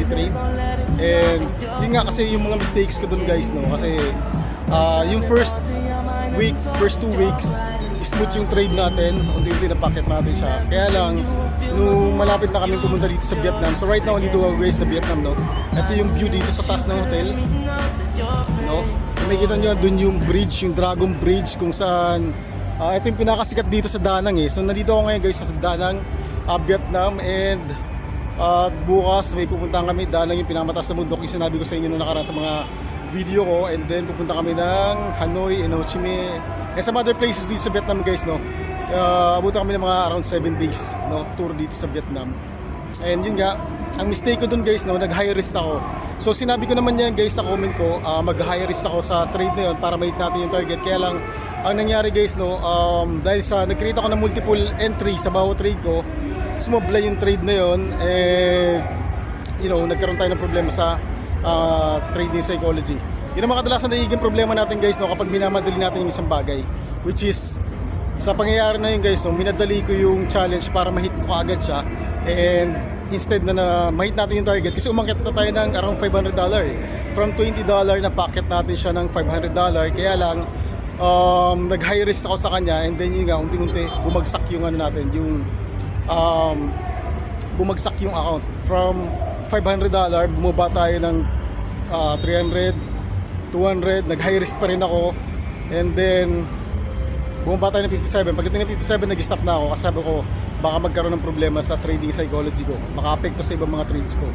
trade. And yun nga kasi yung mga mistakes ko dun guys, no, kasi yung first 2 weeks smooth yung trade natin, unti-unti na-packet natin siya. Kaya lang, nung malapit na kami pumunta dito sa Vietnam, so right now, dito ako guys sa Vietnam, no? Ito yung view dito sa taas ng hotel, no? Kung makikita nyo, dun yung bridge, yung Dragon Bridge, kung saan, ito yung pinakasikat dito sa Danang eh. So nandito ako ngayon guys sa Danang, Vietnam, and bukas may pupuntahan kami. Danang yung pinamataas na bundok, yung sinabi ko sa inyo nung nakaraan sa mga video ko, and then pupunta kami ng Hanoi and Ho Chi Minh and some other places dito sa Vietnam guys, no. Abutan kami ng mga around 7 days, no, tour dito sa Vietnam. And yun nga, ang mistake ko dun guys, no, nag-high risk ako. So sinabi ko naman yan guys sa comment ko, mag-high risk ako sa trade na yun para ma-hit natin yung target. Kaya lang, ang nangyari guys, no, dahil sa nag-create ako ng multiple entry sa bawat trade ko, sumabla yung trade na yun, eh, you know, nagkaroon tayo ng problema sa trading psychology. Yun ang mga kadalasan nagiging problema natin guys, no, kapag minamadali natin yung isang bagay, which is sa pangyayari na yun guys, no, minadali ko yung challenge para ma-hit ko agad siya, and instead na ma-hit natin yung target, kasi umakyat na tayo ng around $500 eh. From $20 na packet natin siya ng $500, kaya lang nag-high risk ako sa kanya, and then yun nga, unti-unti bumagsak yung ano natin, yung bumagsak yung account from $500, bumaba tayo ng 300, 200, nag-high risk pa rin ako, and then bumaba tayo ng 57. Pagdating ng 57, nag-stop na ako kasi sabi ko baka magkaroon ng problema sa trading psychology ko, maka-apekto sa ibang mga trades ko.